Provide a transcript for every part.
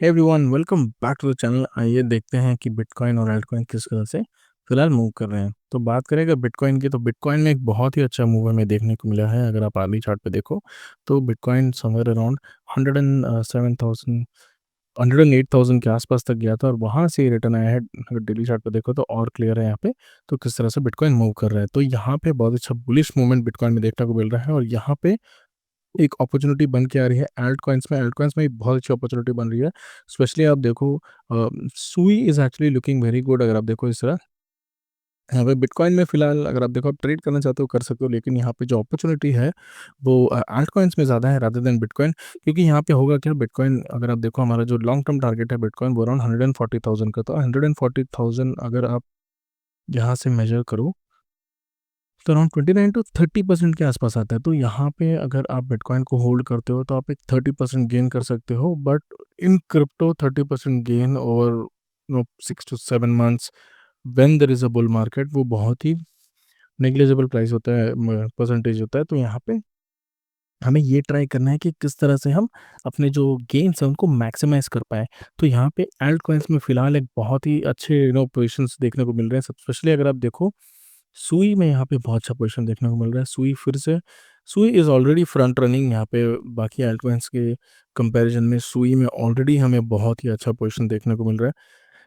Hey everyone, welcome back to the channel. आइए देखते हैं कि बिटकॉइन और एल्टकॉइन किस तरह से फिलहाल मूव कर रहे हैं। तो बात करें अगर बिटकॉइन की, तो बिटकॉइन में एक बहुत ही अच्छा मूव हमें देखने को मिला है। अगर आप आर्ली चार्ट पे देखो तो बिटकॉइन समवेयर अराउंड 107,000 108,000 के आसपास तक गया था और वहाँ से रिटर्न आया है। अगर डेली चार्ट पे देखो तो और क्लियर है यहाँ पे तो किस तरह से बिटकॉइन मूव कर रहा है। तो यहाँ पे बहुत अच्छा बुलिश मूवमेंट बिटकॉइन में देखने को मिल रहा है और यहाँ पे एक अपॉर्चुनिटी बन के आ रही है एल्ट कॉइन्स में एक बहुत अच्छी अपॉर्चुनिटी बन रही है। स्पेशली आप देखो, सुई is actually looking very good. अगर आप देखो इस तरह, यहाँ पे बिटकॉइन में फ़िलहाल अगर आप देखो, आप ट्रेड करना चाहते हो कर सकते हो, लेकिन यहाँ पे जो अपॉर्चुनिटी है वो एल्ट कॉइन्स में ज़्यादा है रादर देन बिटकॉइन। क्योंकि यहाँ पे होगा क्या, बिटकॉइन अगर आप देखो, हमारा जो लॉन्ग टर्म टारगेट है बिटकॉइन वो अराउंड 140,000 का था। 140,000 अगर आप यहाँ से मेजर करो तो अराउंड 29 टू 30% के आसपास आता है। तो यहाँ पे अगर आप बिटकॉइन को होल्ड करते हो तो आप एक 30% गेन कर सकते हो। But in crypto 30% gain over 6 to 7 months when there is a bull market, वो बहुत ही नेग्लिजिबल प्राइस होता है, परसेंटेज होता है। तो यहाँ पे हमें ये ट्राई करना है कि किस तरह से हम अपने जो गेन्स हैं उनको मैक्सिमाइज कर पाएँ। तो यहाँ पे एल्ट कॉइन्स में फ़िलहाल एक बहुत ही अच्छे पोज़ीशंस देखने को मिल रहे हैं। सब स्पेशली अगर आप देखो, सुई में यहाँ पे बहुत अच्छा पोज़ीशन देखने को मिल रहा है। सुई इज़ ऑलरेडी फ्रंट रनिंग यहाँ पे बाकी एल्ट कॉइन्स के कंपैरिज़न में। सुई में ऑलरेडी हमें बहुत ही अच्छा पोज़ीशन देखने को मिल रहा है।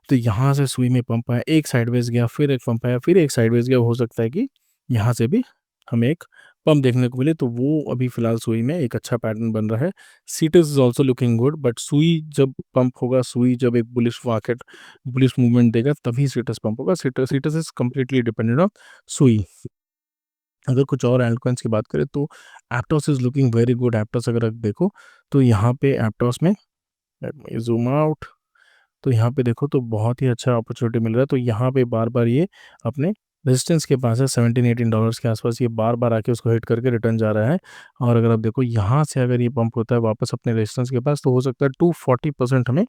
तो यहाँ से सुई में पंप आया, एक साइडवेज़ गया, फिर एक पंप आया, फिर एक साइडवेज़ गया। हो सकता है कि यहाँ से भी हमें एक पंप देखने को मिले, तो वो अभी फ़िलहाल सुई में एक अच्छा पैटर्न बन रहा है। Seats is also looking good, but सुई जब पंप होगा, सुई जब एक बुलिश मूवमेंट देगा, तभी सीटस पंप होगा। Seats is completely dependent on सुई। अगर कुछ और एल्टकॉइन्स की बात करें तो एप्टॉस इज़ लुकिंग वेरी गुड। एप्टॉस अगर आप देखो तो यहाँ पे एप्टॉस में, लेट मी ज़ूम आउट, तो यहाँ पे देखो तो बहुत ही अच्छा अपॉर्चुनिटी मिल रहा है। तो यहाँ पे बार-बार ये अपने रेजिस्टेंस के पास है, $17-18 के आसपास ये बार-बार आके उसको हिट करके रिटर्न जा रहा है। और अगर आप देखो यहाँ से अगर ये पंप होता है वापस अपने रेजिस्टेंस के पास, तो हो सकता है 240% हमें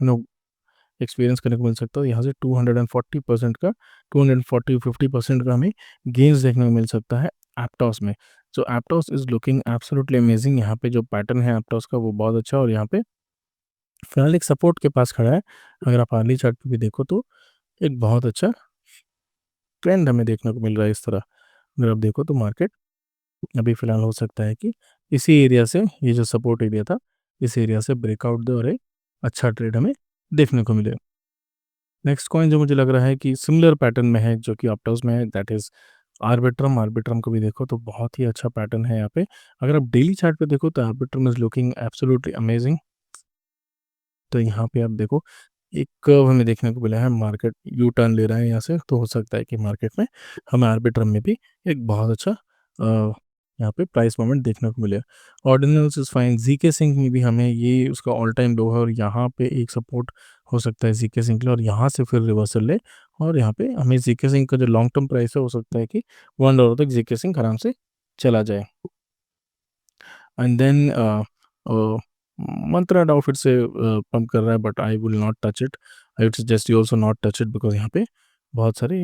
नो एक्सपीरियंस करने को मिल सकता है। यहाँ से 240% का 240-50% का हमें गेन्स देखने को मिल सकता है एप्टॉस में। सो एप्टॉस इज़ लुकिंग एब्सोल्युटली अमेजिंग। यहाँ पे जो पैटर्न है एप्टॉस का वो बहुत अच्छा है और यहाँ पे फिलहाल एक सपोर्ट के पास खड़ा है। अगर आप अर्ली चार्ट पे भी देखो तो एक बहुत अच्छा ट्रेंड हमें देखने को मिल रहा है इस तरह। अगर आप देखो तो मार्केट अभी फ़िलहाल हो सकता है कि इसी एरिया से, ये जो सपोर्ट एरिया था, इस एरिया से ब्रेकआउट दे और एक अच्छा ट्रेड हमें देखने को मिले। नेक्स्ट कॉइन जो मुझे लग रहा है कि सिमिलर पैटर्न में है, जो कि अपटर्स में है, दैट इज़ आर्बिट्रम। आर्बिट्रम को भी देखो तो बहुत ही अच्छा पैटर्न है यहाँ पे। अगर आप डेली चार्ट पे देखो तो Arbitrum is looking absolutely amazing. तो यहाँ पे आप देखो एक कर्व हमें देखने को मिला है, मार्केट यू टर्न ले रहा है यहाँ से। तो हो सकता है कि मार्केट में हमें आर्बिट्रम में भी एक बहुत अच्छा यहाँ पे प्राइस मूवमेंट देखने को मिले। Ordinals is fine. GK sync में भी हमें ये उसका ऑल टाइम लो है और यहाँ पे एक सपोर्ट हो सकता है जीके सिंक ले, और यहाँ से फिर रिवर्सल ले, और यहाँ पे हमें जीके सिंक का जो लॉन्ग टर्म प्राइस है हो सकता है कि $1 तक जीके सिंक आराम से चला जाए। एंड देन मंत्रा डाउ फिर से पंप कर रहा है, but I will not touch it. I would suggest you also not touch it, because यहाँ पे बहुत सारे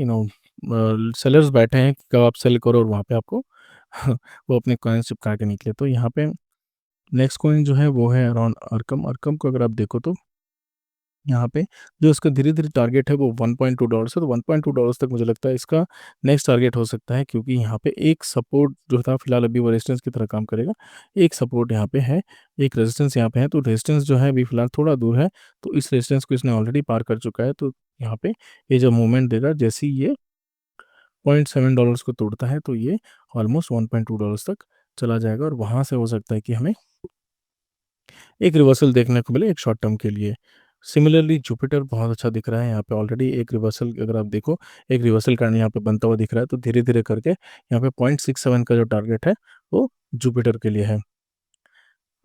सेलर्स बैठे हैं कि कब आप सेल करो और वहाँ पे आपको वो अपने कॉइन्स चिपका के निकले। तो यहाँ पे नेक्स्ट कॉइन जो है वो है अराउंड अर्कम। अर्कम को अगर आप देखो तो यहाँ पे जो इसका धीरे-धीरे टारगेट है वो $1.2 है, तो $1.2 तक मुझे लगता है इसका नेक्स्ट टारगेट हो सकता है, क्योंकि यहाँ पे एक सपोर्ट जो था फिलहाल अभी वो रेजिस्टेंस की तरह काम करेगा। एक सपोर्ट यहाँ पे है, एक रेजिस्टेंस यहाँ पे है, तो रेजिस्टेंस जो है अभी फिलहाल थोड़ा दूर है, तो इस रेजिस्टेंस को इसने ऑलरेडी पार कर चुका है। तो यहाँ पे ये जो मूवमेंट देगा, जैसे ही ये $0.7 को तोड़ता है तो ये ऑलमोस्ट $1.2 तक चला जाएगा और वहाँ से हो सकता है कि हमें एक रिवर्सल देखने को मिले एक शॉर्ट टर्म के लिए। सिमिलरली जुपिटर बहुत अच्छा दिख रहा है, यहाँ पे ऑलरेडी एक रिवर्सल, अगर आप देखो एक रिवर्सल करंट यहाँ पे बनता हुआ दिख रहा है। तो धीरे-धीरे करके यहाँ पे 0.67 का जो टारगेट है वो जुपिटर के लिए है।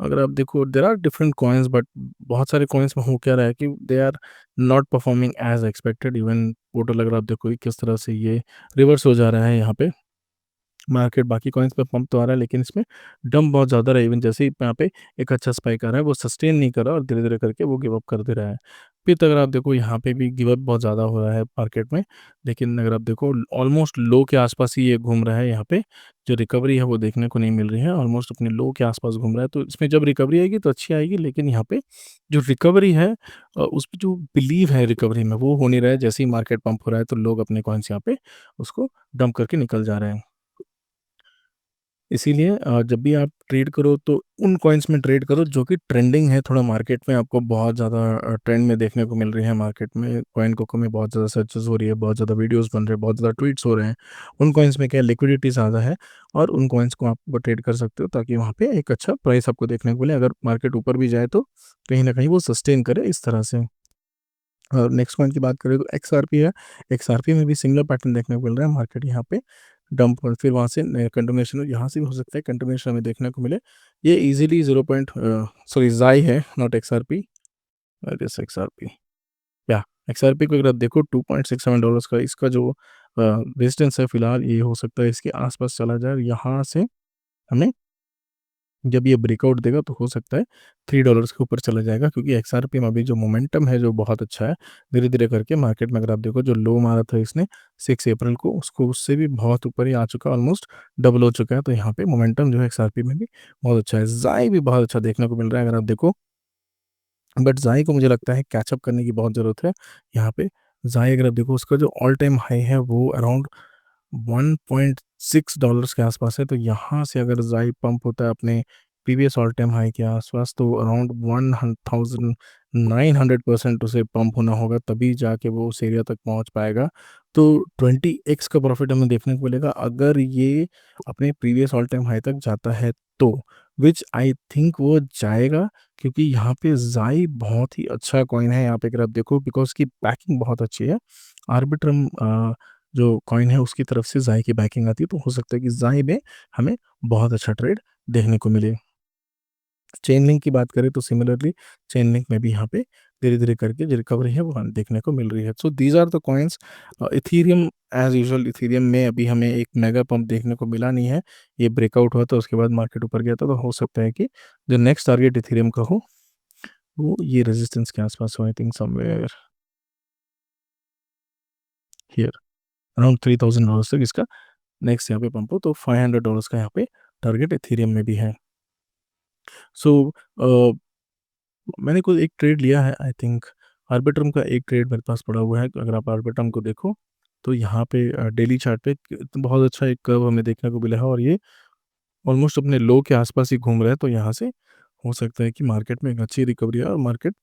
अगर आप देखो there are different coins, but बहुत सारे कॉइन्स में हो क्या रहा है कि they are not performing as expected. Even portal अगर आप देखो कि किस तरह से ये रिवर्स हो जा रहा है, यहाँ पे मार्केट बाकी कॉइन्स पे पंप तो आ रहा है, लेकिन इसमें डंप बहुत ज़्यादा रहा है। इवन जैसे ही यहाँ पे एक अच्छा स्पाइक आ रहा है, वो सस्टेन नहीं कर रहा और धीरे-धीरे करके वो गिव अप कर दे रहा है। स्पित अगर आप देखो यहाँ पे भी गिव अप बहुत ज़्यादा हो रहा है मार्केट में, लेकिन अगर आप देखो ऑलमोस्ट लो के आसपास ही ये घूम रहा है यहाँ पे, जो रिकवरी है वो देखने को नहीं मिल रही है, ऑलमोस्ट अपने लो के आसपास घूम रहा है। तो इसमें जब रिकवरी आएगी तो अच्छी आएगी, लेकिन यहाँ पे जो रिकवरी है उस पे जो बिलीव है रिकवरी में वो हो नहीं रहा है। जैसे ही मार्केट पंप हो रहा है तो लोग अपने कॉइन्स यहाँ पे उसको डंप करके निकल जा रहे हैं। इसीलिए जब भी आप ट्रेड करो तो उन कॉइन्स में ट्रेड करो जो कि ट्रेंडिंग है थोड़ा मार्केट में, आपको बहुत ज़्यादा ट्रेंड में देखने को मिल रही है मार्केट में। कॉइन कोको में बहुत ज़्यादा सर्चेस हो रही है, बहुत ज़्यादा वीडियोस बन रहे हैं, बहुत ज़्यादा ट्वीट्स हो रहे हैं। उन कॉइन्स में क्या लिक्विडिटी ज़्यादा है और उन कॉइन्स को आप ट्रेड कर सकते हो, ताकि वहाँ पे एक अच्छा प्राइस आपको देखने को मिले। अगर मार्केट ऊपर भी जाए तो कहीं ना कहीं वो सस्टेन करे इस तरह से। और नेक्स्ट कॉइन की बात करें तो एक्सआरपी है। एक्सआरपी में भी सिमिलर पैटर्न देखने को मिल रहा है। मार्केट यहाँ पे डंप और फिर वहाँ से कंटिन्यूएशन, यहाँ से भी हो सकता है कंटिन्यूएशन हमें देखने को मिले। ये इजीली 0 पॉइंट सॉरी जाई है, नॉट एक्सआरपी। दिस एक्सआरपी, या एक्सआरपी को अगर आप देखो $2.67 का इसका जो रेजिस्टेंस है फिलहाल, ये हो सकता है इसके आसपास चला जाए। यहाँ से हमें जब ये ब्रेकआउट देगा तो हो सकता है $3 के ऊपर चला जाएगा, क्योंकि एक्सआरपी में अभी जो मोमेंटम है जो बहुत अच्छा है। धीरे धीरे करके मार्केट में अगर आप देखो जो लो मारा था इसने 6 अप्रैल को, उसको उससे भी बहुत ऊपर ही आ चुका है, ऑलमोस्ट डबल हो चुका है। तो यहाँ पे मोमेंटम जो है एक्सआरपी में भी बहुत अच्छा है। जाई भी बहुत अच्छा देखने को मिल रहा है अगर आप देखो, बट जाई को मुझे लगता है कैचअप करने की बहुत ज़रूरत है यहाँ पे। जाई अगर आप देखो उसका जो ऑल टाइम हाई है वो अराउंड $1.6 के आसपास है। तो यहाँ से अगर ज़ाई पंप होता है अपने प्रीवियस ऑल टाइम हाई के आसपास, तो अराउंड 1900% उसे पंप होना होगा, तभी जाके वो उस एरिया तक पहुँच पाएगा। तो 20x का प्रॉफिट हमें देखने को मिलेगा अगर ये अपने प्रीवियस ऑल टाइम हाई तक जाता है तो, विच आई थिंक वो जाएगा, क्योंकि यहाँ पे ज़ाई बहुत ही अच्छा कॉइन है। यहाँ पे अगर आप देखो बिकॉज की बैकिंग बहुत अच्छी है। आर्बिट्रम जो कॉइन है उसकी तरफ से ज़ाई की बैकिंग आती है, तो हो सकता है कि ज़ाई में हमें बहुत अच्छा ट्रेड देखने को मिले। चेन लिंक की बात करें तो सिमिलरली चेन लिंक में भी यहाँ पे धीरे-धीरे करके जो रिकवरी है वो हमें देखने को मिल रही है। So these are the coins. Ethereum as usual, Ethereum में अभी हमें एक मेगा पंप देखने को मिला नहीं है। ये ब्रेकआउट हुआ था उसके बाद मार्केट ऊपर गया था, तो हो सकता है कि जो नेक्स्ट टारगेट इथेरियम का हो वो ये रेजिस्टेंस के आसपास हो। I think somewhere here around $3000 तक इसका नेक्स्ट यहाँ पे पंप हो, तो $500 का यहाँ पे टारगेट इथेरियम में भी है। सो मैंने कोई एक ट्रेड लिया है, आई थिंक आर्बिट्रम का एक ट्रेड मेरे पास पड़ा हुआ है। अगर आप आर्बिट्रम को देखो तो यहाँ पे डेली चार्ट पे बहुत अच्छा एक कर्व हमें देखने को मिला है, और ये ऑलमोस्ट अपने लो के आसपास ही घूम रहा है। तो यहाँ से हो सकता है कि मार्केट में एक अच्छी रिकवरी है और मार्केट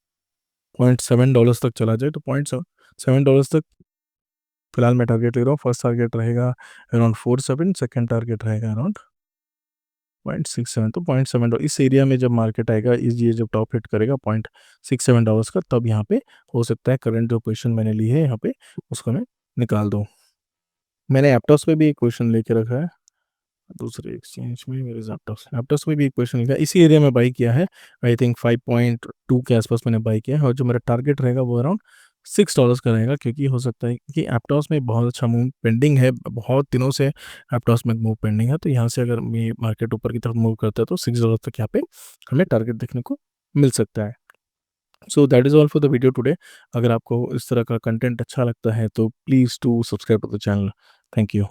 $0.7 तक चला जाए। तो $0.7 तक फिलहाल मैं टारगेट ले रहा हूँ। फर्स्ट टारगेट रहेगा अराउंड 47, सेकंड टारगेट रहेगा अराउंड 0.67। तो $0.7 इस एरिया में जब मार्केट आएगा, इस ये जब टॉप हिट करेगा $0.67 का, तब यहाँ पे हो सकता है करंट जो पोजीशन मैंने ली है यहाँ पे उसको मैं निकाल दूँ। मैंने एप्टॉस पे भी एक क्वेश्चन लेके रखा है, दूसरे एक्सचेंज में मेरे एप्टॉस में भी एक क्वेश्चन लिखा है, इसी एरिया में बाई किया है। आई थिंक 5.2 के आसपास मैंने बाई किया है, और जो मेरा टारगेट रहेगा वो अराउंड $6 का रहेगा, क्योंकि हो सकता है कि एप्टॉस में बहुत अच्छा मूव पेंडिंग है। बहुत दिनों से एप्टॉस में मूव पेंडिंग है, तो यहाँ से अगर ये मार्केट ऊपर की तरफ मूव करता है तो $6 तक यहाँ पे हमें टारगेट देखने को मिल सकता है। So that is all for the video today. अगर आपको इस तरह का कंटेंट अच्छा लगता है तो please to subscribe to the channel. Thank you.